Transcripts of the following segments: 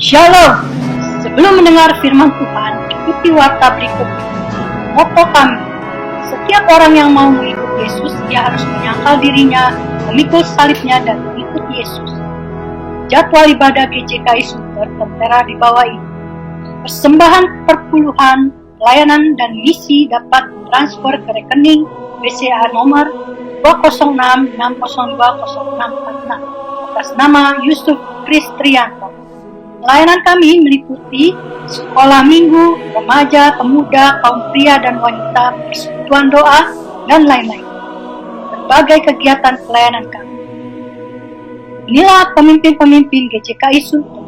Shalom. Sebelum mendengar firman Tuhan, ikuti warta berikut. Moto kami, setiap orang yang mau mengikut Yesus, dia harus menyangkal dirinya, memikul salibnya, dan mengikut Yesus. Jadwal ibadah GCKI Sunter tertera di bawah ini. Persembahan perpuluhan, pelayanan, dan misi dapat transfer ke rekening BCA nomor 20660200646 atas nama Yusuf Kristrianto. Pelayanan kami meliputi sekolah minggu, remaja, pemuda, kaum pria dan wanita, persekutuan doa, dan lain-lain. Berbagai kegiatan pelayanan kami. Inilah pemimpin-pemimpin GCKI Sunter.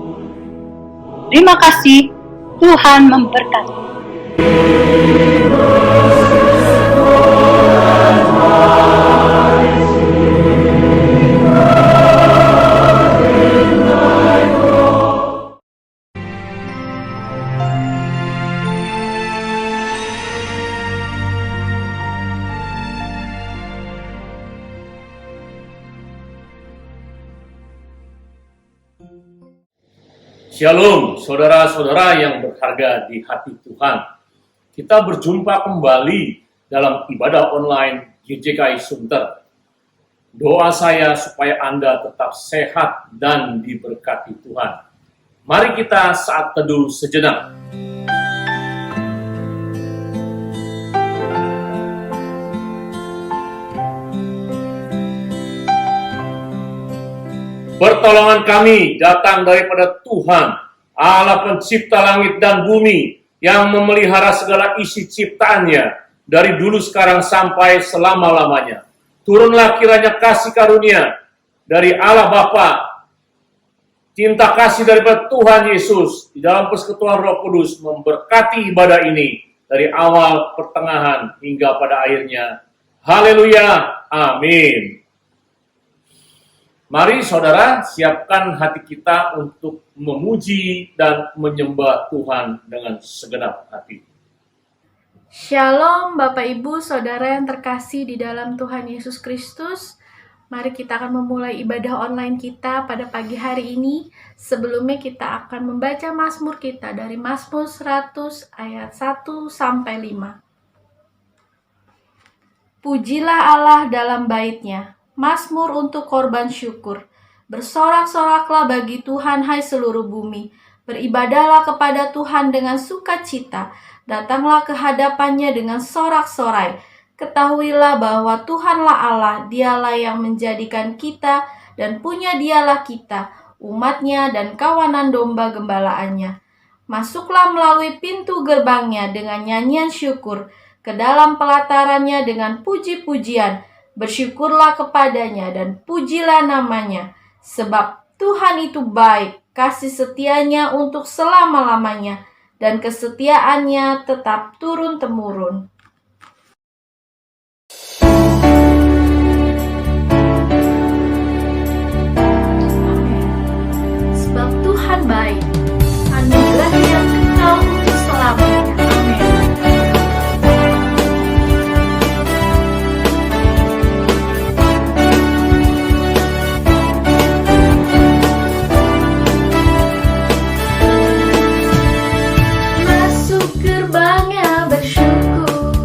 Terima kasih, Tuhan memberkati. Shalom, saudara-saudara yang berharga di hati Tuhan. Kita berjumpa kembali dalam ibadah online GCKI Sunter. Doa saya supaya Anda tetap sehat dan diberkati Tuhan. Mari kita saat teduh sejenak. Pertolongan kami datang daripada Tuhan, Allah pencipta langit dan bumi, yang memelihara segala isi ciptaannya, dari dulu sekarang sampai selama-lamanya. Turunlah kiranya kasih karunia dari Allah Bapa, cinta kasih daripada Tuhan Yesus, di dalam persekutuan Roh Kudus, memberkati ibadah ini, dari awal, pertengahan, hingga pada akhirnya. Haleluya, amin. Mari saudara, siapkan hati kita untuk memuji dan menyembah Tuhan dengan segenap hati. Shalom Bapak Ibu Saudara yang terkasih di dalam Tuhan Yesus Kristus. Mari kita akan memulai ibadah online kita pada pagi hari ini. Sebelumnya kita akan membaca Mazmur kita dari Mazmur 100 ayat 1 sampai 5. Pujilah Allah dalam bait-Nya. Mazmur untuk korban syukur. Bersorak-soraklah bagi Tuhan, hai seluruh bumi. Beribadahlah kepada Tuhan dengan sukacita. Datanglah ke hadapannya dengan sorak-sorai. Ketahuilah bahwa Tuhanlah Allah, Dialah yang menjadikan kita, dan punya Dialah kita, umatnya dan kawanan domba gembalaannya. Masuklah melalui pintu gerbangnya dengan nyanyian syukur, ke dalam pelatarannya dengan puji-pujian. Bersyukurlah kepadanya dan pujilah namanya, sebab Tuhan itu baik, kasih setianya untuk selama-lamanya, dan kesetiaannya tetap turun-temurun. Sebab Tuhan baik, anugerahnya kekal untuk selamanya. Masuk gerbangnya bersyukur.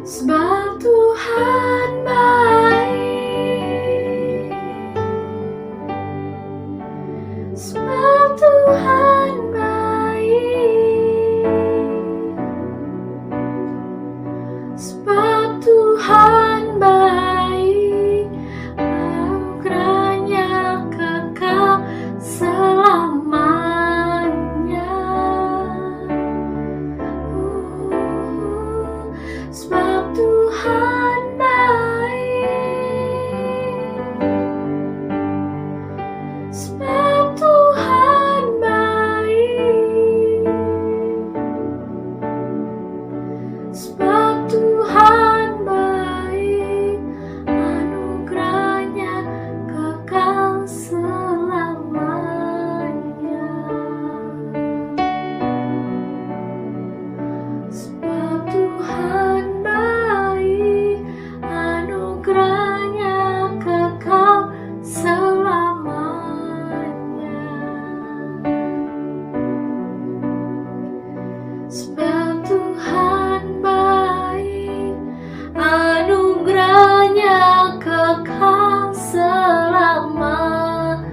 Sebab Tuhan baik, sebab Tuhan baik, sebab Tuhan baik, anugerahnya kekal selamanya. Sebab Tuhan baik, sebab Tuhan baik, sebab Tuhan baik, anugerahnya kekal selamanya. Sebab Tuhan baik, anugerahnya kekal selamanya. Sebab Tuhan baik, anugerahnya kekal selamanya.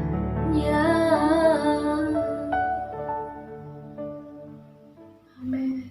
Amin.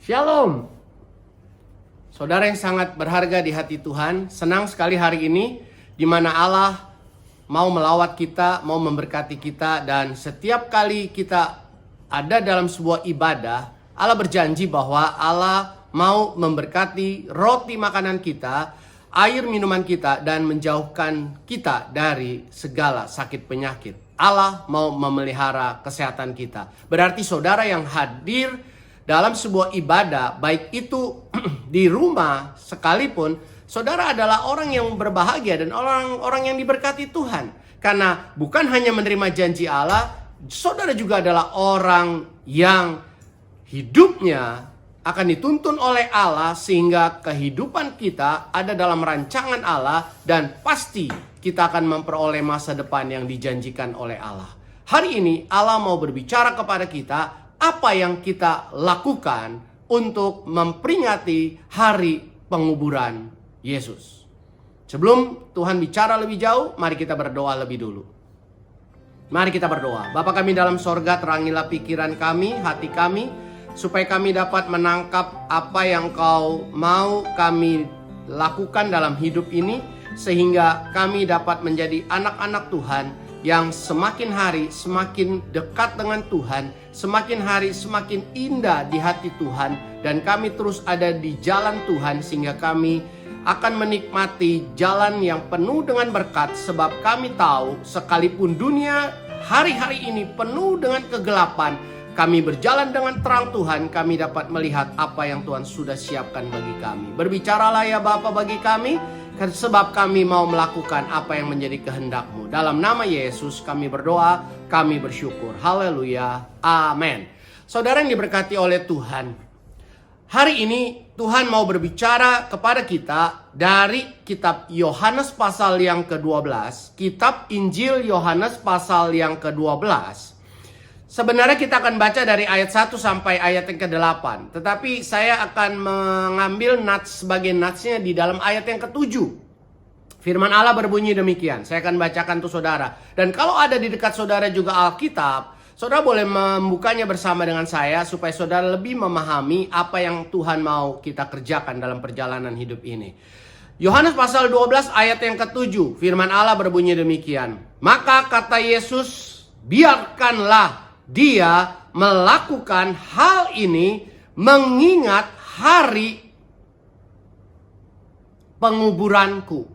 Shalom. Saudara yang sangat berharga di hati Tuhan, senang sekali hari ini di mana Allah mau melawat kita, mau memberkati kita, dan setiap kali kita ada dalam sebuah ibadah, Allah berjanji bahwa Allah mau memberkati roti makanan kita, air minuman kita, dan menjauhkan kita dari segala sakit penyakit. Allah mau memelihara kesehatan kita. Berarti saudara yang hadir dalam sebuah ibadah, baik itu di rumah sekalipun, saudara adalah orang yang berbahagia dan orang yang diberkati Tuhan. Karena bukan hanya menerima janji Allah, saudara juga adalah orang yang hidupnya akan dituntun oleh Allah, sehingga kehidupan kita ada dalam rancangan Allah, dan pasti kita akan memperoleh masa depan yang dijanjikan oleh Allah. Hari ini Allah mau berbicara kepada kita apa yang kita lakukan untuk memperingati hari penguburan Yesus. Sebelum Tuhan bicara lebih jauh, mari kita berdoa lebih dulu. Mari kita berdoa. Bapa kami dalam sorga, terangilah pikiran kami, hati kami, supaya kami dapat menangkap apa yang Kau mau kami lakukan dalam hidup ini, sehingga kami dapat menjadi anak-anak Tuhan yang semakin hari semakin dekat dengan Tuhan, semakin hari semakin indah di hati Tuhan, dan kami terus ada di jalan Tuhan, sehingga kami akan menikmati jalan yang penuh dengan berkat, sebab kami tahu sekalipun dunia hari-hari ini penuh dengan kegelapan, kami berjalan dengan terang Tuhan, kami dapat melihat apa yang Tuhan sudah siapkan bagi kami. Berbicaralah ya Bapa bagi kami, sebab kami mau melakukan apa yang menjadi kehendak-Mu. Dalam nama Yesus kami berdoa, kami bersyukur. Haleluya. Amin. Saudara yang diberkati oleh Tuhan, hari ini Tuhan mau berbicara kepada kita dari kitab Yohanes pasal yang ke-12, kitab Injil Yohanes pasal yang ke-12. Sebenarnya kita akan baca dari ayat 1 sampai ayat yang ke-8. Tetapi saya akan mengambil sebagai natsnya di dalam ayat yang ke-7. Firman Allah berbunyi demikian. Saya akan bacakan untuk saudara. Dan kalau ada di dekat saudara juga Alkitab, saudara boleh membukanya bersama dengan saya, supaya saudara lebih memahami apa yang Tuhan mau kita kerjakan dalam perjalanan hidup ini. Yohanes pasal 12 ayat yang ke-7. Firman Allah berbunyi demikian. Maka kata Yesus, biarkanlah Dia melakukan hal ini mengingat hari penguburanku.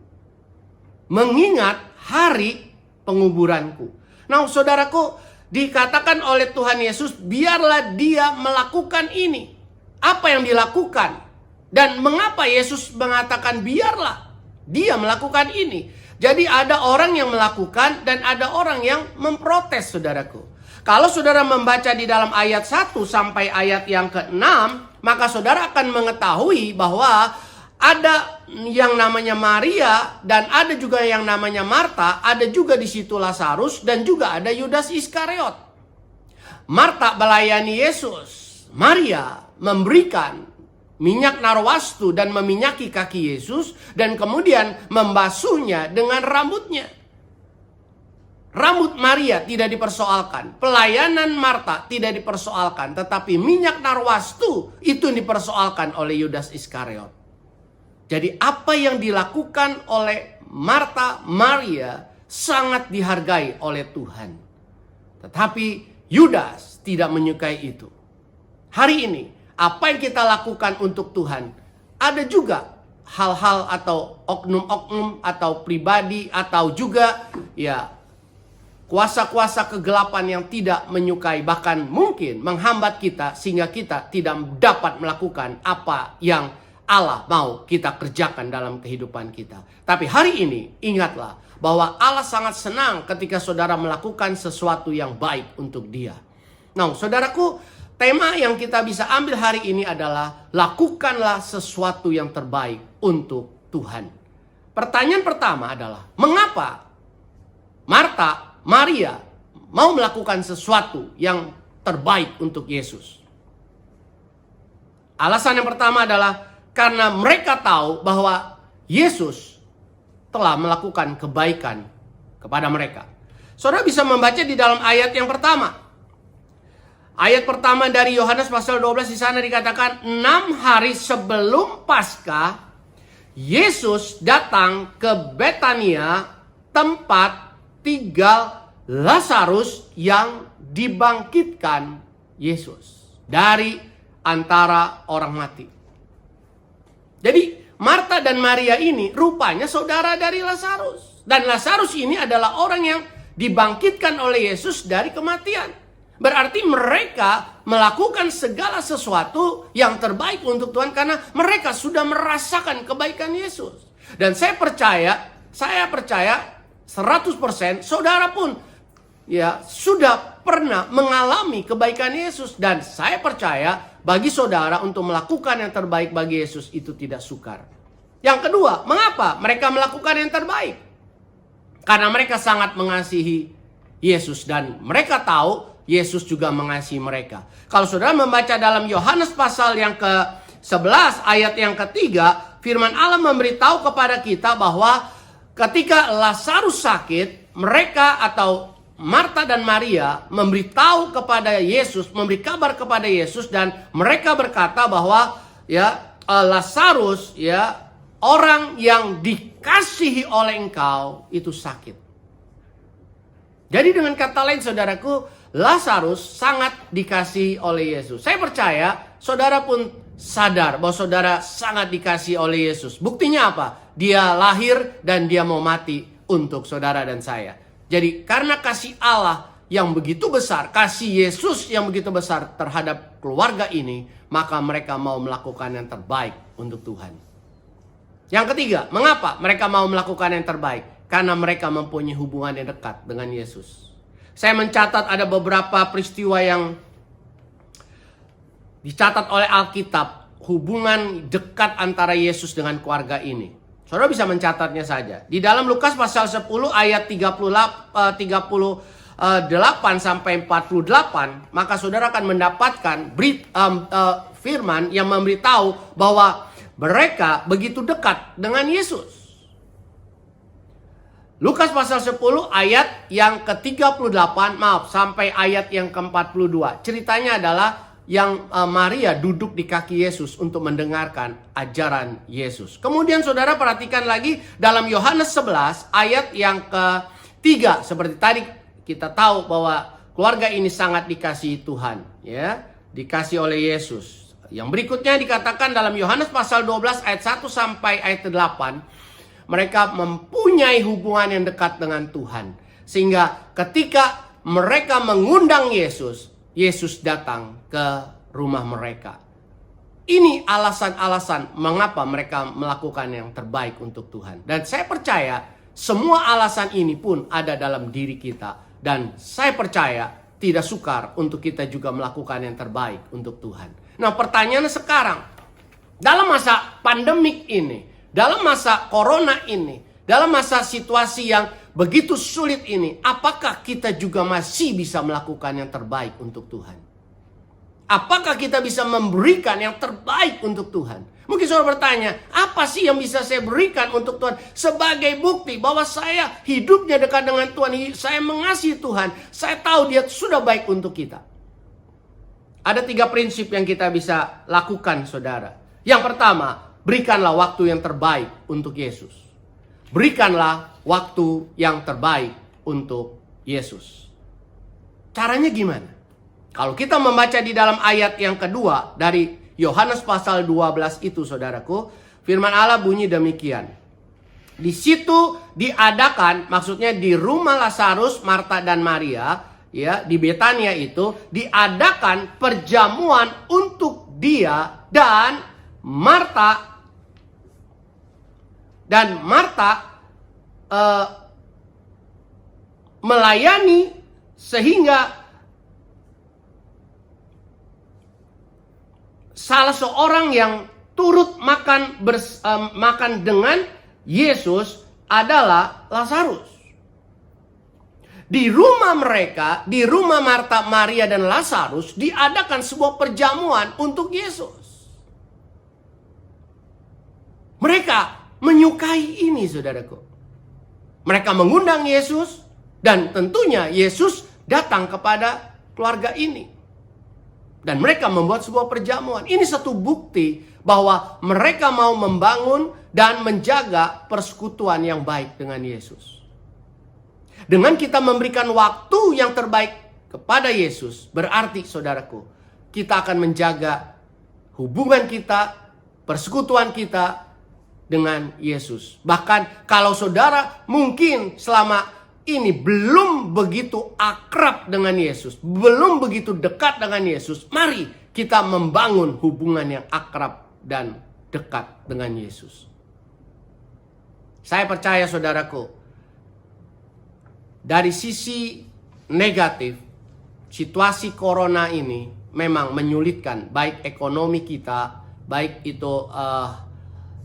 Mengingat hari penguburanku. Nah, saudaraku, dikatakan oleh Tuhan Yesus, biarlah Dia melakukan ini. Apa yang dilakukan? Dan mengapa Yesus mengatakan biarlah Dia melakukan ini? Jadi ada orang yang melakukan dan ada orang yang memprotes, saudaraku. Kalau saudara membaca di dalam ayat 1 sampai ayat yang ke-6, maka saudara akan mengetahui bahwa ada yang namanya Maria dan ada juga yang namanya Marta, ada juga di situ Lazarus dan juga ada Yudas Iskariot. Marta melayani Yesus, Maria memberikan minyak narwastu dan meminyaki kaki Yesus, dan kemudian membasuhnya dengan rambutnya. Rambut Maria tidak dipersoalkan, pelayanan Marta tidak dipersoalkan, tetapi minyak narwastu itu dipersoalkan oleh Yudas Iskariot. Jadi apa yang dilakukan oleh Marta, Maria sangat dihargai oleh Tuhan. Tetapi Yudas tidak menyukai itu. Hari ini apa yang kita lakukan untuk Tuhan, ada juga hal-hal atau oknum-oknum atau pribadi atau juga kuasa-kuasa kegelapan yang tidak menyukai, bahkan mungkin menghambat kita sehingga kita tidak dapat melakukan apa yang Allah mau kita kerjakan dalam kehidupan kita. Tapi hari ini ingatlah bahwa Allah sangat senang ketika saudara melakukan sesuatu yang baik untuk Dia. Nah, saudaraku, tema yang kita bisa ambil hari ini adalah lakukanlah sesuatu yang terbaik untuk Tuhan. Pertanyaan pertama adalah, mengapa Maria mau melakukan sesuatu yang terbaik untuk Yesus? Alasan yang pertama adalah karena mereka tahu bahwa Yesus telah melakukan kebaikan kepada mereka. Saudara bisa membaca di dalam ayat yang pertama. Ayat pertama dari Yohanes pasal 12 di sana dikatakan 6 hari sebelum Paskah Yesus datang ke Betania, tempat tinggal Lazarus yang dibangkitkan Yesus dari antara orang mati. Jadi Marta dan Maria ini rupanya saudara dari Lazarus. Dan Lazarus ini adalah orang yang dibangkitkan oleh Yesus dari kematian. Berarti mereka melakukan segala sesuatu yang terbaik untuk Tuhan karena mereka sudah merasakan kebaikan Yesus. Dan saya percaya 100% saudara pun ya sudah pernah mengalami kebaikan Yesus. Dan saya percaya bagi saudara untuk melakukan yang terbaik bagi Yesus itu tidak sukar. Yang kedua, mengapa mereka melakukan yang terbaik? Karena mereka sangat mengasihi Yesus dan mereka tahu Yesus juga mengasihi mereka. Kalau saudara membaca dalam Yohanes pasal yang ke-11 ayat yang ketiga, firman Allah memberitahu kepada kita bahwa ketika Lazarus sakit, mereka atau Marta dan Maria memberitahu kepada Yesus, memberi kabar kepada Yesus dan mereka berkata bahwa Lazarus orang yang dikasihi oleh engkau itu sakit. Jadi dengan kata lain saudaraku, Lazarus sangat dikasihi oleh Yesus. Saya percaya saudara pun sadar bahwa saudara sangat dikasihi oleh Yesus. Buktinya apa? Dia lahir dan dia mau mati untuk saudara dan saya. Jadi karena kasih Allah yang begitu besar, kasih Yesus yang begitu besar terhadap keluarga ini, maka mereka mau melakukan yang terbaik untuk Tuhan. Yang ketiga, mengapa mereka mau melakukan yang terbaik? Karena mereka mempunyai hubungan yang dekat dengan Yesus. Saya mencatat ada beberapa peristiwa yang dicatat oleh Alkitab. Hubungan dekat antara Yesus dengan keluarga ini. Saudara bisa mencatatnya saja. Di dalam Lukas pasal 10 ayat 38 sampai 48. Maka saudara akan mendapatkan firman yang memberitahu bahwa mereka begitu dekat dengan Yesus. Lukas pasal 10 ayat yang ke-38, sampai ayat yang ke-42. Ceritanya adalah yang Maria duduk di kaki Yesus untuk mendengarkan ajaran Yesus. Kemudian saudara perhatikan lagi dalam Yohanes 11 ayat yang ke-3. Seperti tadi kita tahu bahwa keluarga ini sangat dikasihi Tuhan, ya, dikasihi oleh Yesus. Yang berikutnya dikatakan dalam Yohanes pasal 12 ayat 1 sampai ayat 8. Mereka mempunyai hubungan yang dekat dengan Tuhan. Sehingga ketika mereka mengundang Yesus, Yesus datang ke rumah mereka. Ini alasan-alasan mengapa mereka melakukan yang terbaik untuk Tuhan. Dan saya percaya semua alasan ini pun ada dalam diri kita. Dan saya percaya tidak sukar untuk kita juga melakukan yang terbaik untuk Tuhan. Nah pertanyaannya sekarang, dalam masa pandemik ini, dalam masa corona ini, dalam masa situasi yang begitu sulit ini, apakah kita juga masih bisa melakukan yang terbaik untuk Tuhan? Apakah kita bisa memberikan yang terbaik untuk Tuhan? Mungkin saudara bertanya, apa sih yang bisa saya berikan untuk Tuhan sebagai bukti bahwa saya hidupnya dekat dengan Tuhan, saya mengasihi Tuhan, saya tahu Dia sudah baik untuk kita. Ada 3 prinsip yang kita bisa lakukan saudara. Yang pertama, berikanlah waktu yang terbaik untuk Yesus. Berikanlah waktu yang terbaik untuk Yesus. Caranya gimana? Kalau kita membaca di dalam ayat yang kedua dari Yohanes pasal 12 itu saudaraku, firman Allah bunyi demikian. Di situ diadakan, maksudnya di rumah Lazarus, Marta dan Maria, ya, di Betania itu diadakan perjamuan untuk dia dan Marta melayani sehingga salah seorang yang turut makan dengan Yesus adalah Lazarus. Di rumah mereka, di rumah Marta, Maria dan Lazarus diadakan sebuah perjamuan untuk Yesus. Mereka menyukai ini saudaraku. Mereka mengundang Yesus dan tentunya Yesus datang kepada keluarga ini. Dan mereka membuat sebuah perjamuan. Ini satu bukti bahwa mereka mau membangun dan menjaga persekutuan yang baik dengan Yesus. Dengan kita memberikan waktu yang terbaik kepada Yesus, berarti saudaraku, kita akan menjaga hubungan kita, persekutuan kita dengan Yesus. Bahkan kalau saudara mungkin selama ini belum begitu akrab dengan Yesus, belum begitu dekat dengan Yesus, mari kita membangun hubungan yang akrab dan dekat dengan Yesus. Saya percaya saudaraku, dari sisi negatif, situasi corona ini memang menyulitkan baik ekonomi kita, baik itu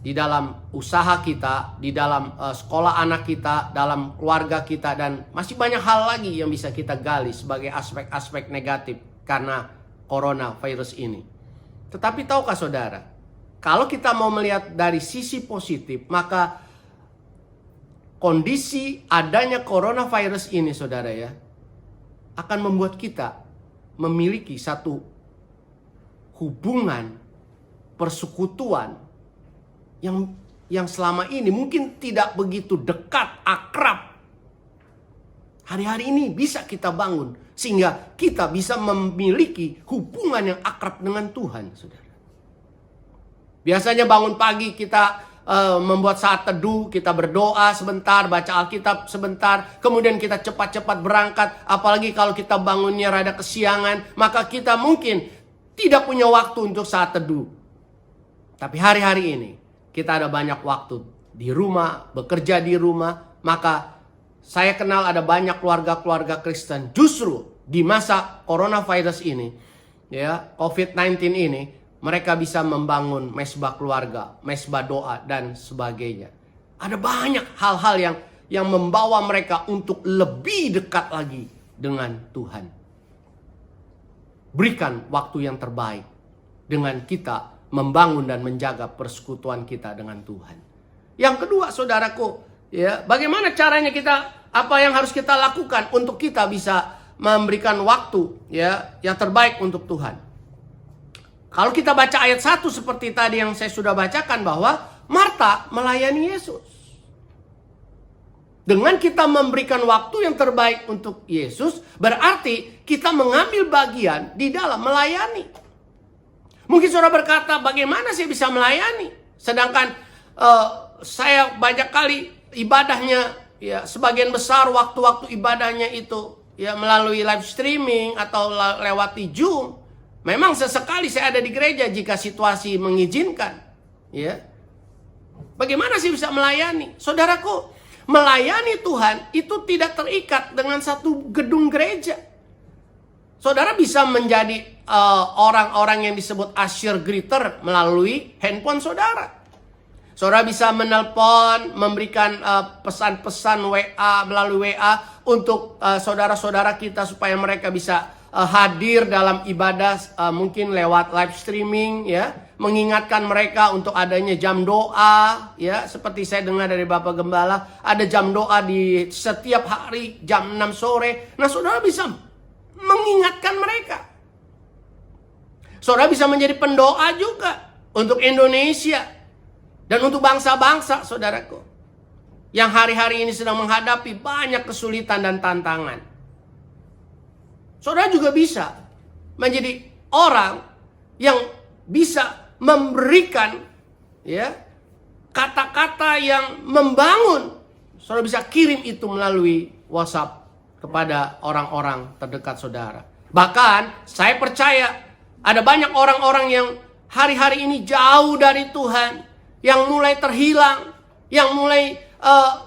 di dalam usaha kita, di dalam sekolah anak kita, dalam keluarga kita, dan masih banyak hal lagi yang bisa kita gali sebagai aspek-aspek negatif karena coronavirus ini. Tetapi tahukah saudara, kalau kita mau melihat dari sisi positif, maka kondisi adanya coronavirus ini saudara ya, akan membuat kita memiliki satu hubungan persekutuan yang selama ini mungkin tidak begitu dekat, akrab. Hari-hari ini bisa kita bangun sehingga kita bisa memiliki hubungan yang akrab dengan Tuhan, saudara. Biasanya bangun pagi kita membuat saat teduh, kita berdoa sebentar, baca Alkitab sebentar, kemudian kita cepat-cepat berangkat. Apalagi kalau kita bangunnya rada kesiangan, maka kita mungkin tidak punya waktu untuk saat teduh. Tapi hari-hari ini kita ada banyak waktu di rumah, bekerja di rumah. Maka saya kenal ada banyak keluarga-keluarga Kristen justru di masa coronavirus ini, ya, COVID-19 ini, mereka bisa membangun mesbah keluarga, mesbah doa dan sebagainya. Ada banyak hal-hal yang membawa mereka untuk lebih dekat lagi dengan Tuhan. Berikan waktu yang terbaik dengan kita membangun dan menjaga persekutuan kita dengan Tuhan. Yang kedua, saudaraku, ya, bagaimana caranya kita, apa yang harus kita lakukan untuk kita bisa memberikan waktu, ya, yang terbaik untuk Tuhan. Kalau kita baca ayat 1 seperti tadi yang saya sudah bacakan, bahwa Marta melayani Yesus. Dengan kita memberikan waktu yang terbaik untuk Yesus, berarti kita mengambil bagian di dalam melayani. Mungkin saudara berkata, bagaimana saya bisa melayani? Sedangkan saya banyak kali ibadahnya, ya, sebagian besar waktu-waktu ibadahnya itu ya melalui live streaming atau lewati Zoom. Memang sesekali saya ada di gereja jika situasi mengizinkan, ya. Bagaimana sih bisa melayani? Saudaraku, melayani Tuhan itu tidak terikat dengan satu gedung gereja. Saudara bisa menjadi orang-orang yang disebut usher greeter melalui handphone saudara. Saudara bisa menelpon, memberikan pesan-pesan WA melalui WA untuk saudara-saudara kita supaya mereka bisa hadir dalam ibadah, mungkin lewat live streaming, ya, mengingatkan mereka untuk adanya jam doa, ya, seperti saya dengar dari Bapak Gembala, ada jam doa di setiap hari jam 6 sore. Nah, saudara bisa mengingatkan mereka. Saudara bisa menjadi pendoa juga untuk Indonesia dan untuk bangsa-bangsa, saudaraku, yang hari-hari ini sedang menghadapi banyak kesulitan dan tantangan. Saudara juga bisa menjadi orang yang bisa memberikan, ya, kata-kata yang membangun. Saudara bisa kirim itu melalui WhatsApp kepada orang-orang terdekat saudara. Bahkan saya percaya ada banyak orang-orang yang hari-hari ini jauh dari Tuhan, yang mulai terhilang, yang mulai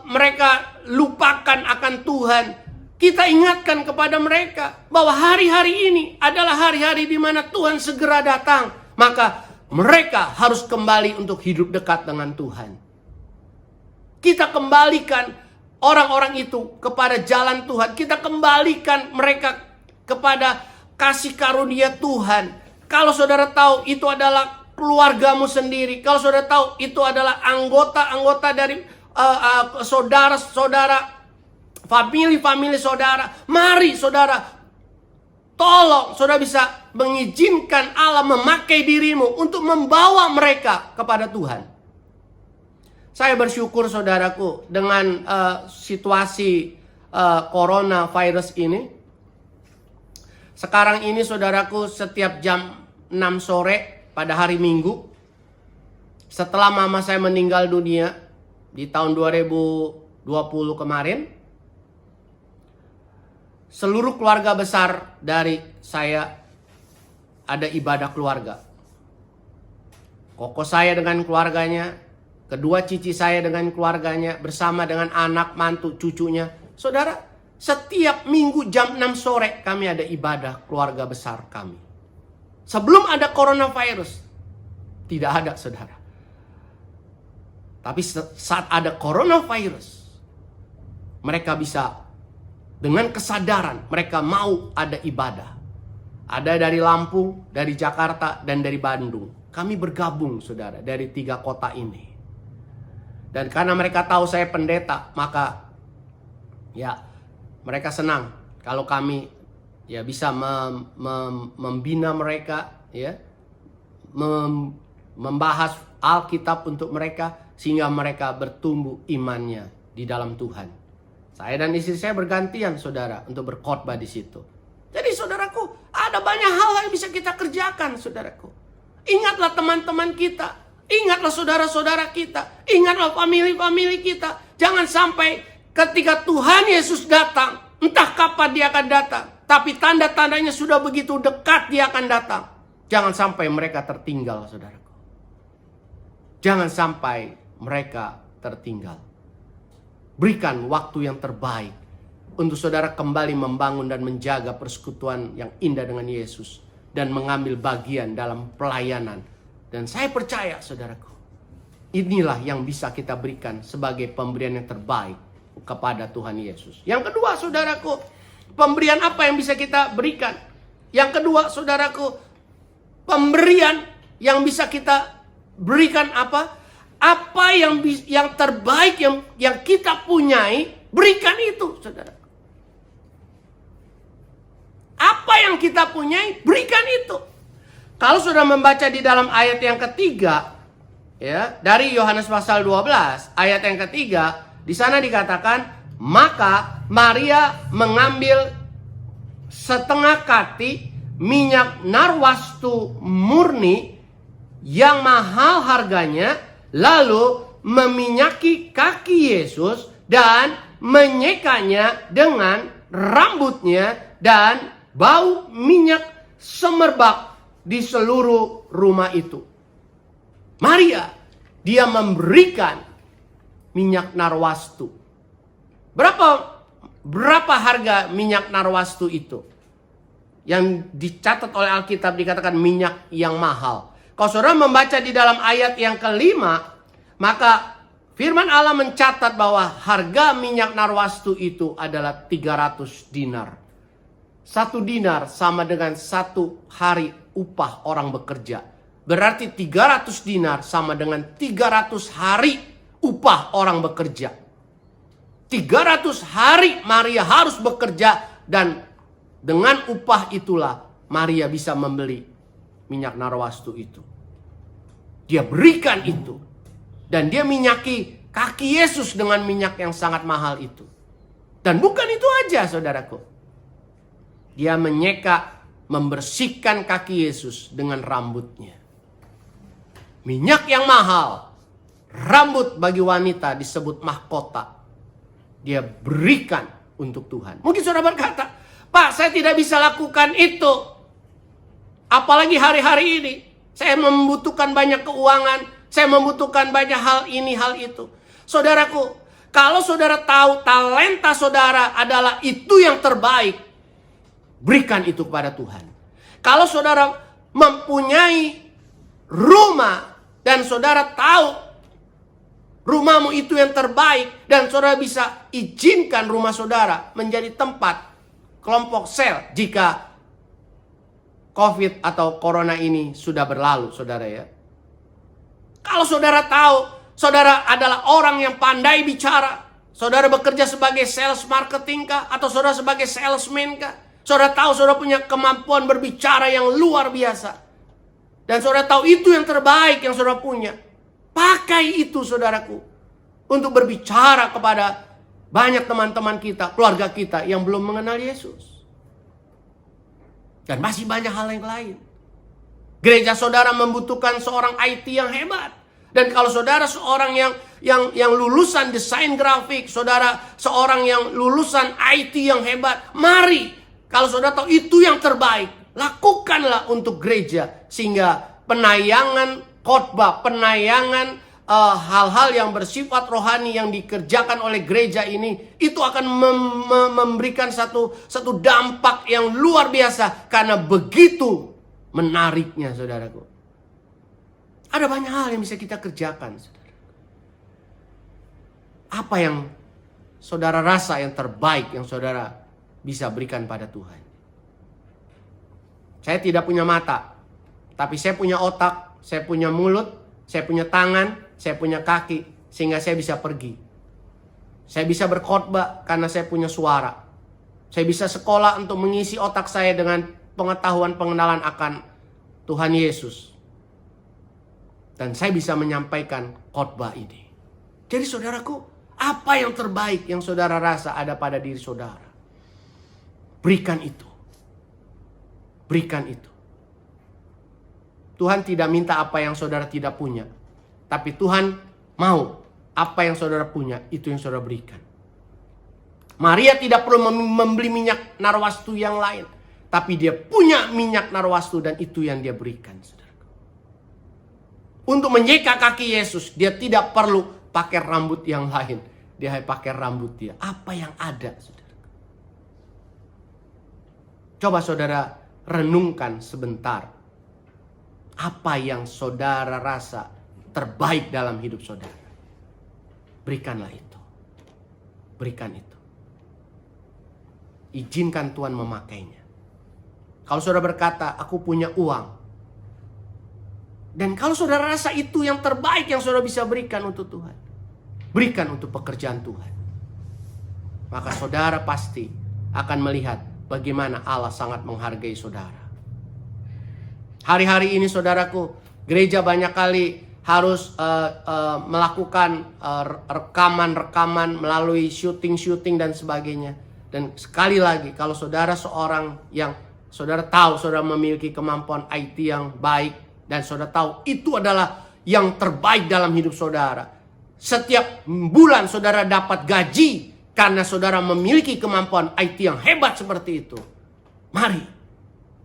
mereka lupakan akan Tuhan. Kita ingatkan kepada mereka bahwa hari-hari ini adalah hari-hari di mana Tuhan segera datang. Maka mereka harus kembali untuk hidup dekat dengan Tuhan. Kita kembalikan orang-orang itu kepada jalan Tuhan. Kita kembalikan mereka kepada kasih karunia Tuhan. Kalau saudara tahu itu adalah keluargamu sendiri, kalau saudara tahu itu adalah anggota-anggota dari saudara-saudara, famili-famili saudara, mari saudara, tolong saudara bisa mengizinkan Allah memakai dirimu untuk membawa mereka kepada Tuhan. Saya bersyukur saudaraku dengan situasi coronavirus ini. Sekarang ini saudaraku, setiap jam 6 sore pada hari Minggu, setelah mama saya meninggal dunia di tahun 2020 kemarin, seluruh keluarga besar dari saya ada ibadah keluarga. Koko saya dengan keluarganya, kedua cici saya dengan keluarganya, bersama dengan anak, mantu, cucunya. Saudara, setiap minggu jam 6 sore kami ada ibadah keluarga besar kami. Sebelum ada coronavirus, tidak ada saudara. Tapi saat ada coronavirus, mereka bisa dengan kesadaran mereka mau ada ibadah. Ada dari Lampung, dari Jakarta, dan dari Bandung. Kami bergabung saudara dari 3 kota ini. Dan karena mereka tahu saya pendeta, maka ya mereka senang kalau kami ya bisa membina mereka, ya, membahas Alkitab untuk mereka sehingga mereka bertumbuh imannya di dalam Tuhan. Saya dan istri saya bergantian saudara untuk berkhotbah di situ. Jadi saudaraku, ada banyak hal yang bisa kita kerjakan saudaraku. Ingatlah teman-teman kita, ingatlah saudara-saudara kita, ingatlah famili-famili kita. Jangan sampai ketika Tuhan Yesus datang, entah kapan dia akan datang, tapi tanda-tandanya sudah begitu dekat dia akan datang. Jangan sampai mereka tertinggal saudaraku. Jangan sampai mereka tertinggal. Berikan waktu yang terbaik untuk saudara kembali membangun dan menjaga persekutuan yang indah dengan Yesus. Dan mengambil bagian dalam pelayanan. Dan saya percaya saudaraku, inilah yang bisa kita berikan sebagai pemberian yang terbaik kepada Tuhan Yesus. Yang kedua saudaraku, pemberian apa yang bisa kita berikan? Yang kedua saudaraku, pemberian yang bisa kita berikan apa? Apa yang terbaik yang kita punyai, berikan itu saudara. Apa yang kita punyai, berikan itu. Kalau sudah membaca di dalam ayat yang ketiga, ya, dari Yohanes pasal 12, ayat yang ketiga, di sana dikatakan, maka Maria mengambil setengah kati minyak narwastu murni yang mahal harganya, lalu meminyaki kaki Yesus dan menyekanya dengan rambutnya, dan bau minyak semerbak di seluruh rumah itu. Maria, dia memberikan minyak narwastu. Berapa harga minyak narwastu itu? Yang dicatat oleh Alkitab dikatakan minyak yang mahal. Kalau saudara membaca di dalam ayat yang kelima, maka firman Allah mencatat bahwa harga minyak narwastu itu adalah 300 dinar. 1 dinar sama dengan 1 hari upah orang bekerja. Berarti 300 dinar sama dengan 300 hari upah orang bekerja. 300 hari Maria harus bekerja, dan dengan upah itulah Maria bisa membeli minyak narwastu itu. Dia berikan itu. Dan dia minyaki kaki Yesus dengan minyak yang sangat mahal itu. Dan bukan itu aja saudaraku. Dia menyeka, membersihkan kaki Yesus dengan rambutnya. Minyak yang mahal. Rambut bagi wanita disebut mahkota. Dia berikan untuk Tuhan. Mungkin saudara berkata, Pak, saya tidak bisa lakukan itu. Apalagi hari-hari ini. Saya membutuhkan banyak keuangan. Saya membutuhkan banyak hal ini, hal itu. Saudaraku, kalau saudara tahu talenta saudara adalah itu yang terbaik, berikan itu kepada Tuhan. Kalau saudara mempunyai rumah dan saudara tahu rumahmu itu yang terbaik, dan saudara bisa izinkan rumah saudara menjadi tempat kelompok sel jika COVID atau Corona ini sudah berlalu, saudara ya. Kalau saudara tahu saudara adalah orang yang pandai bicara, saudara bekerja sebagai sales marketing kah, atau saudara sebagai salesman kah, Saudara tahu saudara punya kemampuan berbicara yang luar biasa. Dan saudara tahu itu yang terbaik yang saudara punya. Pakai itu saudaraku. Untuk berbicara kepada banyak teman-teman kita, keluarga kita yang belum mengenal Yesus. Dan masih banyak hal yang lain. Gereja saudara membutuhkan seorang IT yang hebat. Dan kalau saudara seorang yang lulusan desain grafik, saudara seorang yang lulusan IT yang hebat, mari kalau saudara tahu itu yang terbaik, lakukanlah untuk gereja sehingga penayangan khotbah, penayangan hal-hal yang bersifat rohani yang dikerjakan oleh gereja ini itu akan memberikan satu dampak yang luar biasa karena begitu menariknya saudaraku. Ada banyak hal yang bisa kita kerjakan saudara. Apa yang saudara rasa yang terbaik yang saudara bisa berikan pada Tuhan? Saya tidak punya mata, tapi saya punya otak, saya punya mulut, saya punya tangan, saya punya kaki, sehingga saya bisa pergi. Saya bisa berkhotbah karena saya punya suara. Saya bisa sekolah untuk mengisi otak saya dengan pengetahuan pengenalan akan Tuhan Yesus. Dan saya bisa menyampaikan khotbah ini. Jadi saudaraku, apa yang terbaik yang saudara rasa ada pada diri saudara? Berikan itu. Berikan itu. Tuhan tidak minta apa yang saudara tidak punya. Tapi Tuhan mau apa yang saudara punya, itu yang saudara berikan. Maria tidak perlu membeli minyak narwastu yang lain. Tapi dia punya minyak narwastu dan itu yang dia berikan. Saudara. Untuk menyeka kaki Yesus, dia tidak perlu pakai rambut yang lain. Dia hanya pakai rambut dia. Apa yang ada, saudara? Coba saudara renungkan sebentar. Apa yang saudara rasa terbaik dalam hidup saudara? Berikanlah itu. Berikan itu. Izinkan Tuhan memakainya. Kalau saudara berkata, aku punya uang. Dan kalau saudara rasa itu yang terbaik yang saudara bisa berikan untuk Tuhan. Berikan untuk pekerjaan Tuhan. Maka saudara pasti akan melihat bagaimana Allah sangat menghargai saudara. Hari-hari ini saudaraku, gereja banyak kali harus melakukan rekaman-rekaman melalui syuting-syuting dan sebagainya. Dan sekali lagi, kalau saudara seorang yang saudara tahu saudara memiliki kemampuan IT yang baik dan saudara tahu itu adalah yang terbaik dalam hidup saudara. Setiap bulan saudara dapat gaji karena saudara memiliki kemampuan IT yang hebat seperti itu. Mari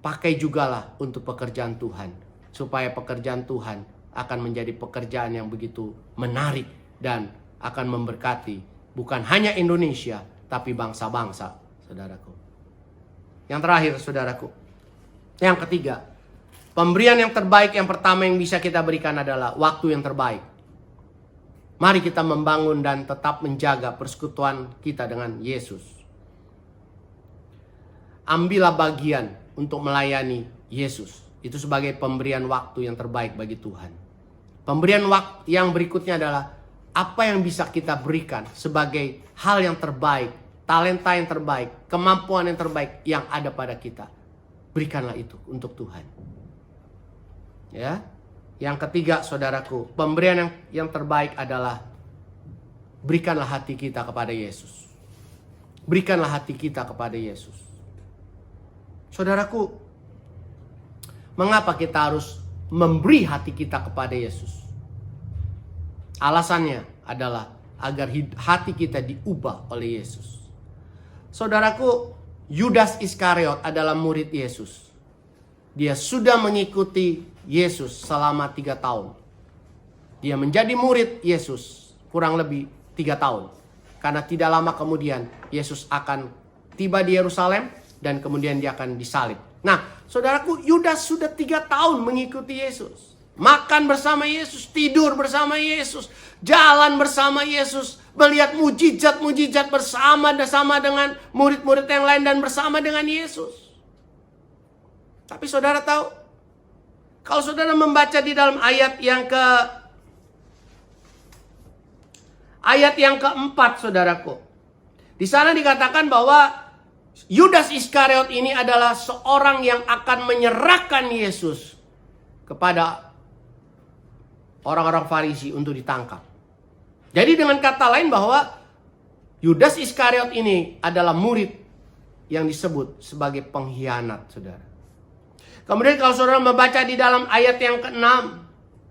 pakai jugalah untuk pekerjaan Tuhan, supaya pekerjaan Tuhan akan menjadi pekerjaan yang begitu menarik dan akan memberkati bukan hanya Indonesia tapi bangsa-bangsa, saudaraku. Yang terakhir, saudaraku, yang ketiga, pemberian yang terbaik yang pertama yang bisa kita berikan adalah waktu yang terbaik. Mari kita membangun dan tetap menjaga persekutuan kita dengan Yesus. Ambillah bagian untuk melayani Yesus. Itu sebagai pemberian waktu yang terbaik bagi Tuhan. Pemberian waktu yang berikutnya adalah apa yang bisa kita berikan sebagai hal yang terbaik, talenta yang terbaik, kemampuan yang terbaik yang ada pada kita. Berikanlah itu untuk Tuhan. Ya. Yang ketiga, saudaraku, pemberian yang terbaik adalah berikanlah hati kita kepada Yesus. Berikanlah hati kita kepada Yesus. Saudaraku, mengapa kita harus memberi hati kita kepada Yesus? Alasannya adalah agar hati kita diubah oleh Yesus. Saudaraku, Yudas Iskariot adalah murid Yesus. Dia sudah mengikuti Yesus selama 3 tahun. Dia menjadi murid Yesus kurang lebih 3 tahun. Karena tidak lama kemudian Yesus akan tiba di Yerusalem dan kemudian dia akan disalib. Nah, saudaraku, Yudas sudah 3 tahun mengikuti Yesus. Makan bersama Yesus, tidur bersama Yesus, jalan bersama Yesus, melihat mujizat-mujizat bersama dengan murid-murid yang lain dan bersama dengan Yesus. Tapi saudara tahu, kalau saudara membaca di dalam ayat yang keempat, saudaraku, di sana dikatakan bahwa Yudas Iskariot ini adalah seorang yang akan menyerahkan Yesus kepada orang-orang Farisi untuk ditangkap. Jadi dengan kata lain bahwa Yudas Iskariot ini adalah murid yang disebut sebagai pengkhianat, saudara. Kemudian kalau saudara membaca di dalam ayat yang ke-6,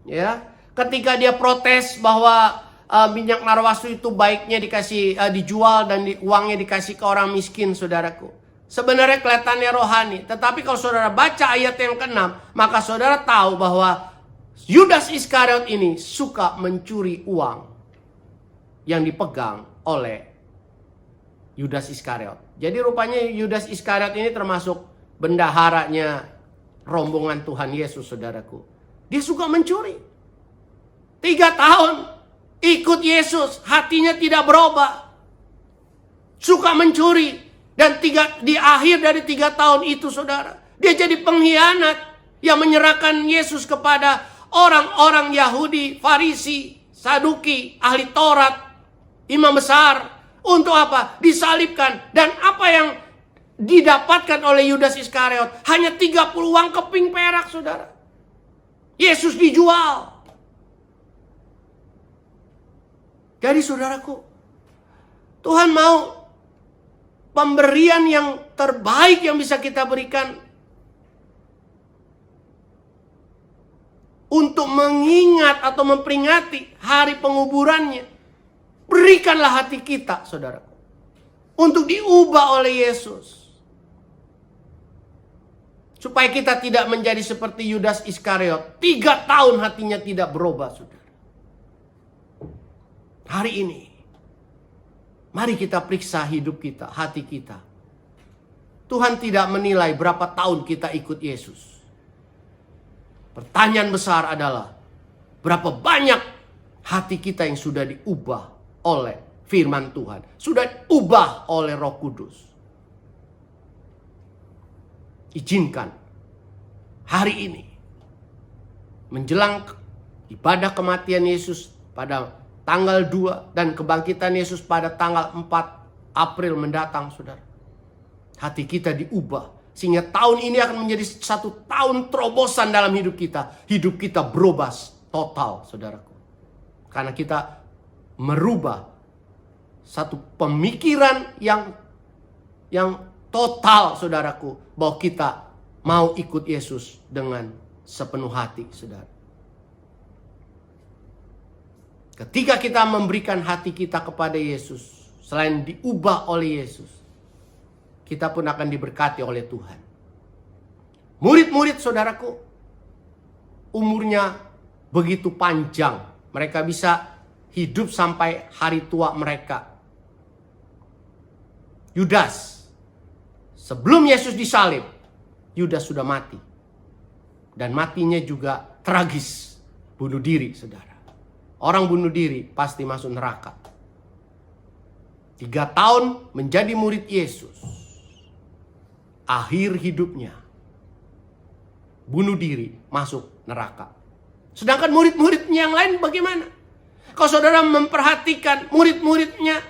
ya, ketika dia protes bahwa minyak narwastu itu baiknya dikasih dijual dan uangnya dikasih ke orang miskin, saudaraku. Sebenarnya kelihatannya rohani, tetapi kalau saudara baca ayat yang ke-6, maka saudara tahu bahwa Yudas Iskariot ini suka mencuri uang yang dipegang oleh Yudas Iskariot. Jadi rupanya Yudas Iskariot ini termasuk bendaharanya rombongan Tuhan Yesus, saudaraku. Dia suka mencuri. 3 tahun ikut Yesus, hatinya tidak berubah. Suka mencuri. Dan di akhir dari 3 tahun itu, saudara, dia jadi pengkhianat yang menyerahkan Yesus kepada orang-orang Yahudi, Farisi, Saduki, ahli Taurat, imam besar. Untuk apa? Disalibkan. Dan apa yang didapatkan oleh Yudas Iskariot? Hanya 30 uang keping perak, saudara. Yesus dijual. Jadi saudaraku, Tuhan mau pemberian yang terbaik yang bisa kita berikan untuk mengingat atau memperingati hari penguburannya. Berikanlah hati kita, saudaraku, untuk diubah oleh Yesus. Supaya kita tidak menjadi seperti Yudas Iskariot. 3 tahun hatinya tidak berubah, saudara. Hari ini, mari kita periksa hidup kita, hati kita. Tuhan tidak menilai berapa tahun kita ikut Yesus. Pertanyaan besar adalah, berapa banyak hati kita yang sudah diubah oleh firman Tuhan. Sudah diubah oleh Roh Kudus. Izinkan hari ini, menjelang ibadah kematian Yesus pada tanggal 2 dan kebangkitan Yesus pada tanggal 4 April mendatang, saudara. Hati kita diubah. Sehingga tahun ini akan menjadi 1 tahun terobosan dalam hidup kita. Hidup kita berubah total, saudaraku. Karena kita merubah satu pemikiran yang total, saudaraku. Bahwa kita mau ikut Yesus dengan sepenuh hati, saudara. Ketika kita memberikan hati kita kepada Yesus, selain diubah oleh Yesus, kita pun akan diberkati oleh Tuhan. Murid-murid, saudaraku, umurnya begitu panjang. Mereka bisa hidup sampai hari tua mereka. Yudas, sebelum Yesus disalib, Yudas sudah mati. Dan matinya juga tragis, bunuh diri, saudara. Orang bunuh diri pasti masuk neraka. 3 tahun menjadi murid Yesus. Akhir hidupnya bunuh diri, masuk neraka. Sedangkan murid-muridnya yang lain bagaimana? Kalau saudara memperhatikan murid-muridnya,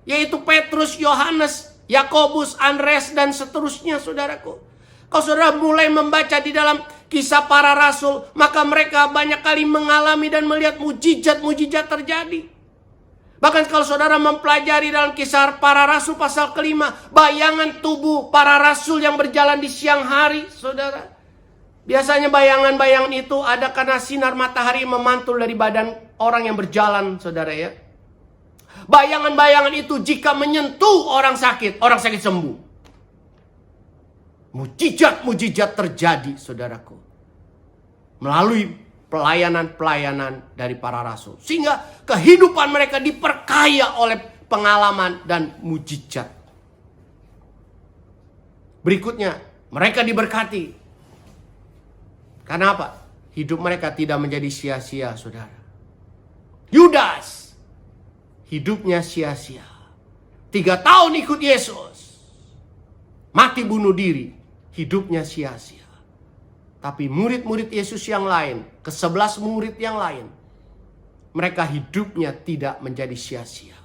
yaitu Petrus, Yohanes, Yakobus, Andreas, dan seterusnya, saudaraku. Kalau saudara mulai membaca di dalam Kisah Para Rasul, maka mereka banyak kali mengalami dan melihat mujizat-mujizat terjadi. Bahkan kalau saudara mempelajari dalam Kisah Para Rasul pasal ke-5, bayangan tubuh para rasul yang berjalan di siang hari, saudara. Biasanya bayangan-bayangan itu ada karena sinar matahari memantul dari badan orang yang berjalan, saudara ya. Bayangan-bayangan itu jika menyentuh orang sakit sembuh. Mujizat-mujizat terjadi, saudaraku, melalui pelayanan-pelayanan dari para rasul. Sehingga kehidupan mereka diperkaya oleh pengalaman dan mujizat. Berikutnya, mereka diberkati. Karena apa? Hidup mereka tidak menjadi sia-sia, saudara. Yudas, hidupnya sia-sia. 3 tahun ikut Yesus, mati bunuh diri. Hidupnya sia-sia. Tapi murid-murid Yesus yang lain, ke-11 murid yang lain, mereka hidupnya tidak menjadi sia-sia.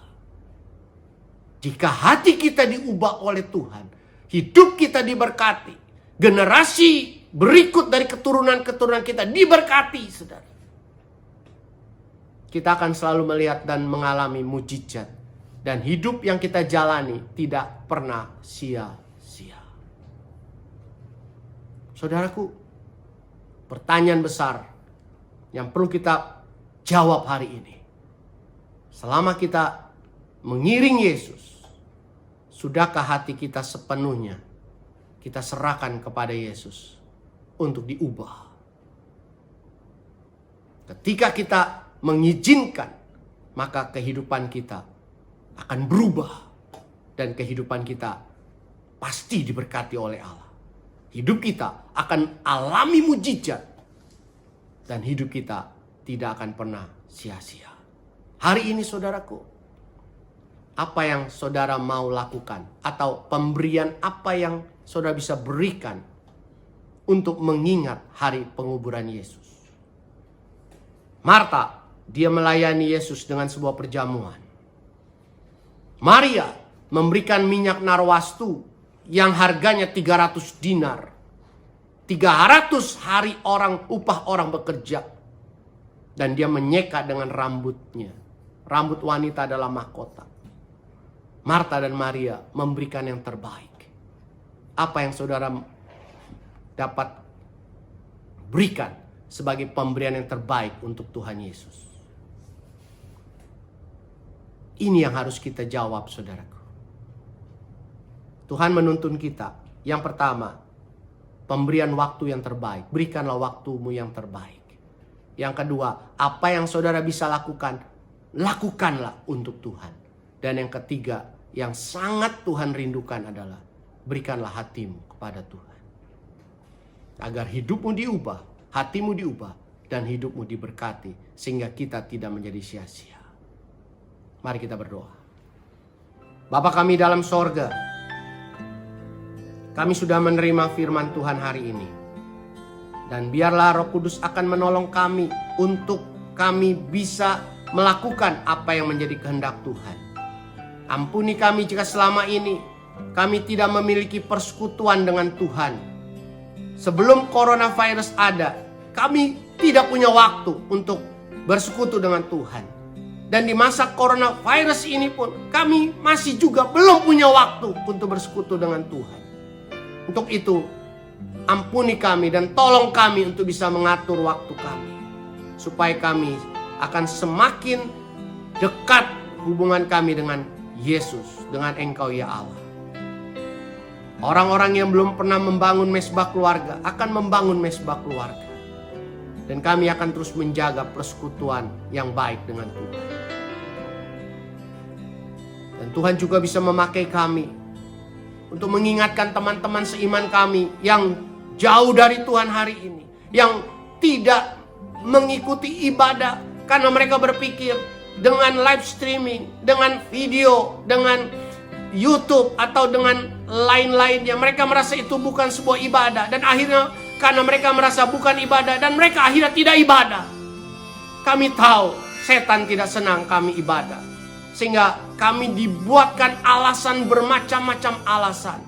Jika hati kita diubah oleh Tuhan, hidup kita diberkati, generasi berikut dari keturunan-keturunan kita diberkati, saudara. Kita akan selalu melihat dan mengalami mujizat. Dan hidup yang kita jalani tidak pernah sia-sia. Saudaraku, pertanyaan besar yang perlu kita jawab hari ini. Selama kita mengiring Yesus, sudahkah hati kita sepenuhnya kita serahkan kepada Yesus untuk diubah? Ketika kita mengizinkan, maka kehidupan kita akan berubah. Dan kehidupan kita pasti diberkati oleh Allah. Hidup kita akan alami mujizat. Dan hidup kita tidak akan pernah sia-sia. Hari ini saudaraku, apa yang saudara mau lakukan? Atau pemberian apa yang saudara bisa berikan untuk mengingat hari penguburan Yesus? Marta, dia melayani Yesus dengan sebuah perjamuan. Maria memberikan minyak narwastu yang harganya 300 dinar. 300 hari upah orang bekerja. Dan dia menyeka dengan rambutnya. Rambut wanita adalah mahkota. Marta dan Maria memberikan yang terbaik. Apa yang saudara dapat berikan sebagai pemberian yang terbaik untuk Tuhan Yesus? Ini yang harus kita jawab, saudaraku. Tuhan menuntun kita. Yang pertama, pemberian waktu yang terbaik. Berikanlah waktumu yang terbaik. Yang kedua, apa yang saudara bisa lakukan, lakukanlah untuk Tuhan. Dan yang ketiga, yang sangat Tuhan rindukan adalah berikanlah hatimu kepada Tuhan. Agar hidupmu diubah, hatimu diubah, dan hidupmu diberkati. Sehingga kita tidak menjadi sia-sia. Mari kita berdoa. Bapa kami dalam sorga, kami sudah menerima firman Tuhan hari ini. Dan biarlah Roh Kudus akan menolong kami untuk kami bisa melakukan apa yang menjadi kehendak Tuhan. Ampuni kami jika selama ini kami tidak memiliki persekutuan dengan Tuhan. Sebelum coronavirus ada, kami tidak punya waktu untuk bersekutu dengan Tuhan. Dan di masa coronavirus ini pun kami masih juga belum punya waktu untuk bersekutu dengan Tuhan. Untuk itu, ampuni kami dan tolong kami untuk bisa mengatur waktu kami. Supaya kami akan semakin dekat hubungan kami dengan Yesus, dengan Engkau ya Allah. Orang-orang yang belum pernah membangun mesbah keluarga akan membangun mesbah keluarga. Dan kami akan terus menjaga persekutuan yang baik dengan Tuhan. Dan Tuhan juga bisa memakai kami untuk mengingatkan teman-teman seiman kami yang jauh dari Tuhan hari ini. Yang tidak mengikuti ibadah karena mereka berpikir dengan live streaming, dengan video, dengan YouTube atau dengan lain-lainnya. Mereka merasa itu bukan sebuah ibadah. Dan akhirnya karena mereka merasa bukan ibadah dan mereka akhirnya tidak ibadah. Kami tahu setan tidak senang kami ibadah. Sehingga kami dibuatkan alasan bermacam-macam alasan.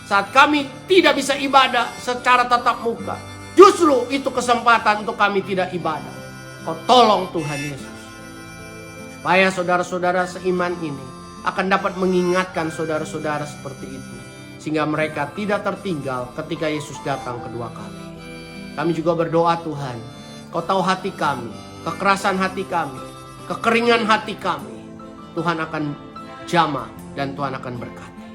Saat kami tidak bisa ibadah secara tatap muka. Justru itu kesempatan untuk kami tidak ibadah. Kau tolong Tuhan Yesus. Supaya saudara-saudara seiman ini akan dapat mengingatkan saudara-saudara seperti itu. Sehingga mereka tidak tertinggal ketika Yesus datang kedua kali. Kami juga berdoa Tuhan. Kau tahu hati kami, kekerasan hati kami, kekeringan hati kami. Tuhan akan jamah dan Tuhan akan berkati.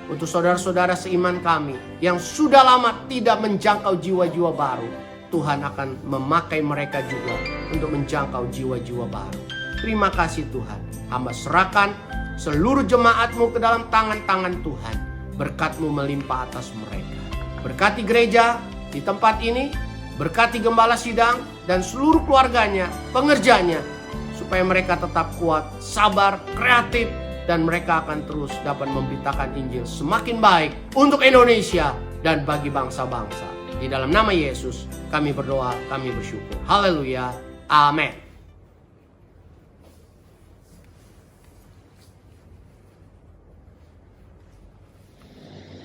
Untuk saudara-saudara seiman kami yang sudah lama tidak menjangkau jiwa-jiwa baru, Tuhan akan memakai mereka juga untuk menjangkau jiwa-jiwa baru. Terima kasih Tuhan. Hamba serahkan seluruh jemaat-Mu ke dalam tangan-tangan Tuhan. Berkat-Mu melimpah atas mereka. Berkati gereja di tempat ini, berkati gembala sidang dan seluruh keluarganya, pengerjanya, supaya mereka tetap kuat, sabar, kreatif, dan mereka akan terus dapat memberitakan Injil semakin baik untuk Indonesia dan bagi bangsa-bangsa. Di dalam nama Yesus kami berdoa, kami bersyukur. Haleluya. Amin.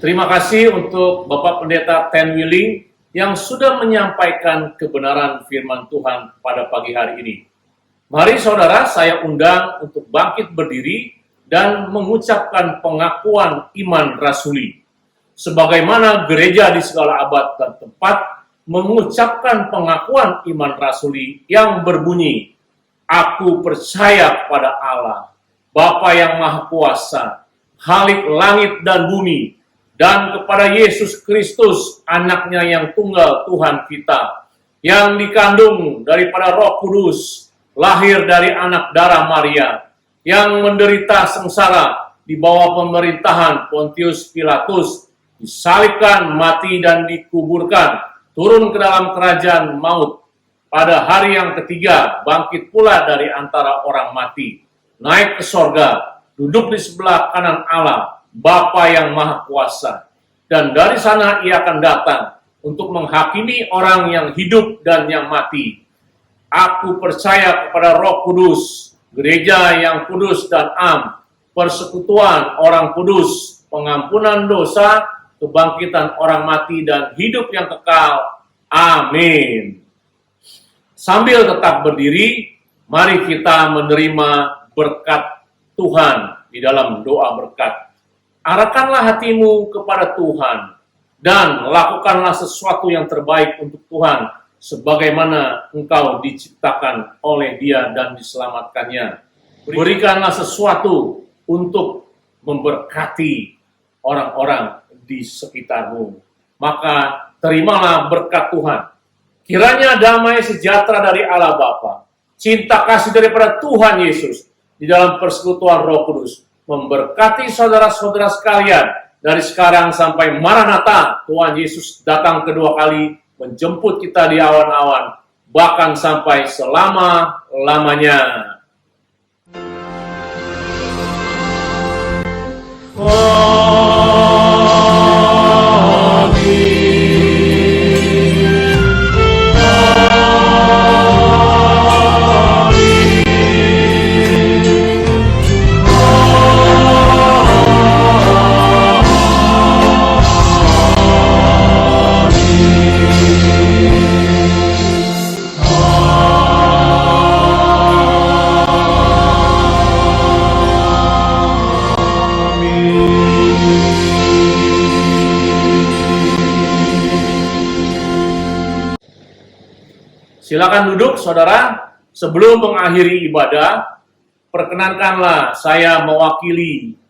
Terima kasih untuk Bapak Pendeta Ten Willing yang sudah menyampaikan kebenaran firman Tuhan pada pagi hari ini. Mari saudara, saya undang untuk bangkit berdiri dan mengucapkan pengakuan iman rasuli. Sebagaimana gereja di segala abad dan tempat mengucapkan pengakuan iman rasuli yang berbunyi, "Aku percaya kepada Allah, Bapa yang Maha Kuasa, Khalik langit dan bumi, dan kepada Yesus Kristus, anaknya yang tunggal Tuhan kita, yang dikandung daripada Roh Kudus, lahir dari anak darah Maria, yang menderita sengsara di bawah pemerintahan Pontius Pilatus, disalibkan, mati, dan dikuburkan, turun ke dalam kerajaan maut. Pada hari yang ketiga, bangkit pula dari antara orang mati, naik ke sorga, duduk di sebelah kanan Allah, Bapa yang Maha Kuasa. Dan dari sana ia akan datang untuk menghakimi orang yang hidup dan yang mati. Aku percaya kepada Roh Kudus, gereja yang kudus dan am, persekutuan orang kudus, pengampunan dosa, kebangkitan orang mati, dan hidup yang kekal. Amin. Sambil tetap berdiri, mari kita menerima berkat Tuhan di dalam doa berkat. Arahkanlah hatimu kepada Tuhan dan lakukanlah sesuatu yang terbaik untuk Tuhan sebagaimana engkau diciptakan oleh Dia dan diselamatkannya. Berikanlah sesuatu untuk memberkati orang-orang di sekitarmu. Maka terimalah berkat Tuhan. Kiranya damai sejahtera dari Allah Bapa, cinta kasih daripada Tuhan Yesus di dalam persekutuan Roh Kudus memberkati saudara-saudara sekalian dari sekarang sampai Maranatha, Tuhan Yesus datang kedua kali menjemput kita di awan-awan, bahkan sampai selama-lamanya. Silakan duduk, saudara. Sebelum mengakhiri ibadah, perkenankanlah saya mewakili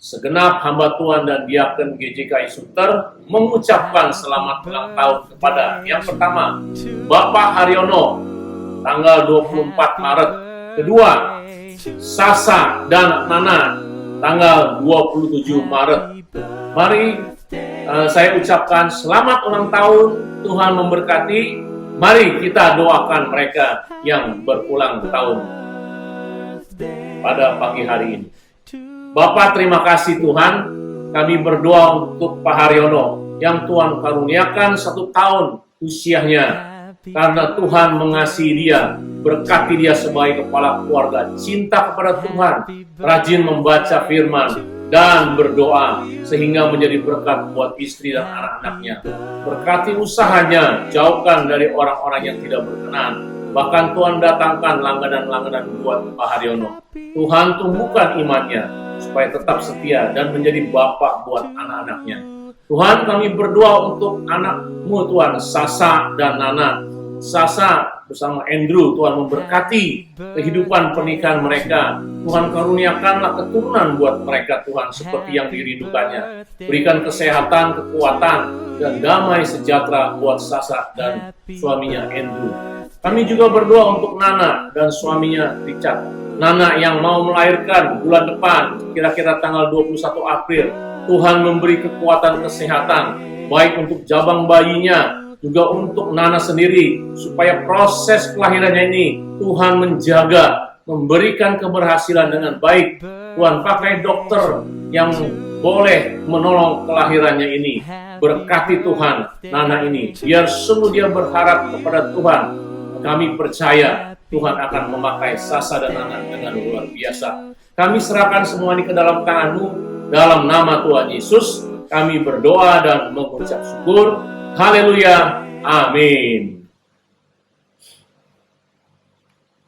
segenap hamba Tuhan dan diaken GJKI Sunter mengucapkan selamat ulang tahun kepada yang pertama, Bapak Haryono, tanggal 24 Maret. Kedua, Sasa dan Nana, tanggal 27 Maret. Mari saya ucapkan selamat ulang tahun, Tuhan memberkati. Mari kita doakan mereka yang berulang tahun pada pagi hari ini. Bapak, terima kasih Tuhan. Kami berdoa untuk Pak Haryono yang Tuhan karuniakan 1 tahun usianya. Karena Tuhan mengasihi dia, berkati dia sebagai kepala keluarga, cinta kepada Tuhan, rajin membaca firman, dan berdoa sehingga menjadi berkat buat istri dan anak-anaknya. Berkati usahanya, jauhkan dari orang-orang yang tidak berkenan. Bahkan Tuhan datangkan langganan-langganan buat Pak Haryono. Tuhan tumbuhkan imannya supaya tetap setia dan menjadi bapak buat anak-anaknya. Tuhan, kami berdoa untuk anak-Mu Tuhan, Sasa dan Nana. Sasa bersama Andrew, Tuhan memberkati kehidupan pernikahan mereka. Tuhan karuniakanlah keturunan buat mereka Tuhan seperti yang dirindukannya. Berikan kesehatan, kekuatan, dan damai sejahtera buat Sasa dan suaminya Andrew. Kami juga berdoa untuk Nana dan suaminya Richard. Nana yang mau melahirkan bulan depan, kira-kira tanggal 21 April. Tuhan memberi kekuatan kesehatan, baik untuk jabang bayinya, juga untuk Nana sendiri, supaya proses kelahirannya ini Tuhan menjaga, memberikan keberhasilan dengan baik. Tuhan pakai dokter yang boleh menolong kelahirannya ini. Berkati Tuhan Nana ini, biar sungguh dia berharap kepada Tuhan. Kami percaya Tuhan akan memakai Sasa dan Nana dengan luar biasa. Kami serahkan semua ini ke dalam tangan-Mu, dalam nama Tuhan Yesus. Kami berdoa dan mengucap syukur. Haleluya. Amin.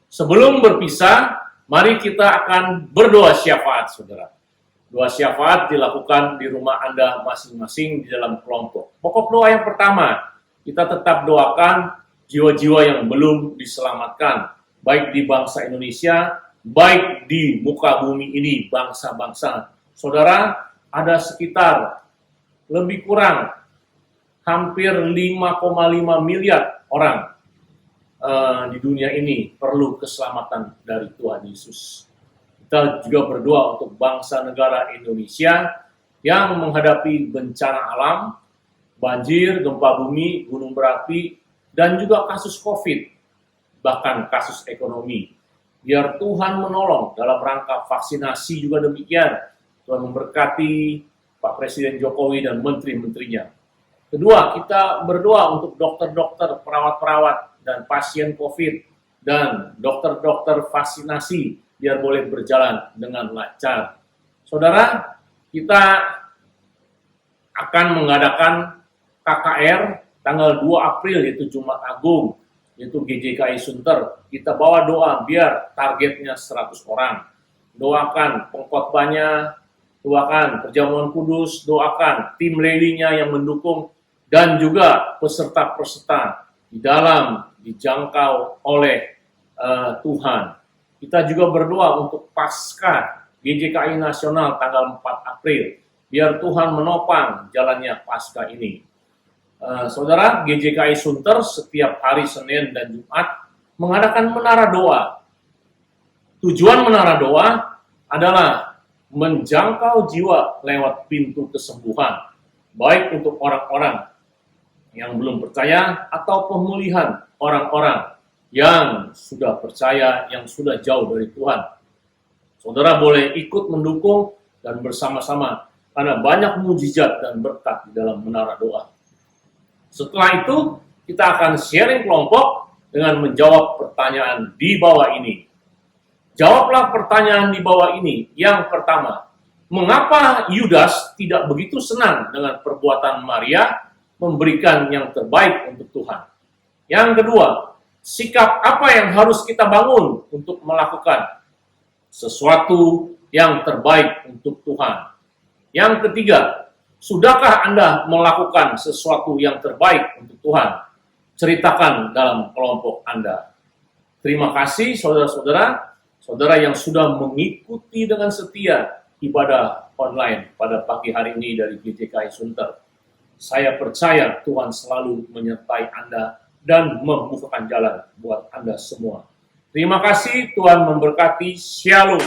Sebelum berpisah, mari kita akan berdoa syafaat, saudara. Doa syafaat dilakukan di rumah Anda masing-masing di dalam kelompok. Pokok doa yang pertama, kita tetap doakan jiwa-jiwa yang belum diselamatkan, baik di bangsa Indonesia, baik di muka bumi ini, bangsa-bangsa. Saudara, ada sekitar lebih kurang hampir 5,5 miliar orang di dunia ini perlu keselamatan dari Tuhan Yesus. Kita juga berdoa untuk bangsa negara Indonesia yang menghadapi bencana alam, banjir, gempa bumi, gunung berapi, dan juga kasus COVID, bahkan kasus ekonomi. Biar Tuhan menolong dalam rangka vaksinasi juga demikian. Tuhan memberkati Pak Presiden Jokowi dan menteri-menterinya. Kedua, kita berdoa untuk dokter-dokter, perawat-perawat, dan pasien COVID, dan dokter-dokter vaksinasi, biar boleh berjalan dengan lancar. Saudara, kita akan mengadakan KKR tanggal 2 April, yaitu Jumat Agung, yaitu GJKI Sunter. Kita bawa doa biar targetnya 100 orang. Doakan pengkhotbahnya, doakan perjamuan kudus, doakan tim rallynya yang mendukung, dan juga peserta-peserta di dalam dijangkau oleh Tuhan. Kita juga berdoa untuk Paskah GJKI Nasional tanggal 4 April, biar Tuhan menopang jalannya Paskah ini. Saudara, GJKI Sunter setiap hari Senin dan Jumat mengadakan menara doa. Tujuan menara doa adalah menjangkau jiwa lewat pintu kesembuhan, baik untuk orang-orang yang belum percaya atau pemulihan orang-orang yang sudah percaya, yang sudah jauh dari Tuhan. Saudara boleh ikut mendukung dan bersama-sama, karena banyak mujizat dan berkat di dalam menara doa. Setelah itu, kita akan sharing kelompok dengan menjawab pertanyaan di bawah ini. Jawablah pertanyaan di bawah ini. Yang pertama, mengapa Yudas tidak begitu senang dengan perbuatan Maria memberikan yang terbaik untuk Tuhan? Yang kedua, sikap apa yang harus kita bangun untuk melakukan sesuatu yang terbaik untuk Tuhan? Yang ketiga, sudahkah Anda melakukan sesuatu yang terbaik untuk Tuhan? Ceritakan dalam kelompok Anda. Terima kasih saudara-saudara, saudara yang sudah mengikuti dengan setia ibadah online pada pagi hari ini dari GJKI Sunter. Saya percaya Tuhan selalu menyertai Anda dan membukakan jalan buat Anda semua. Terima kasih, Tuhan memberkati. Shalom.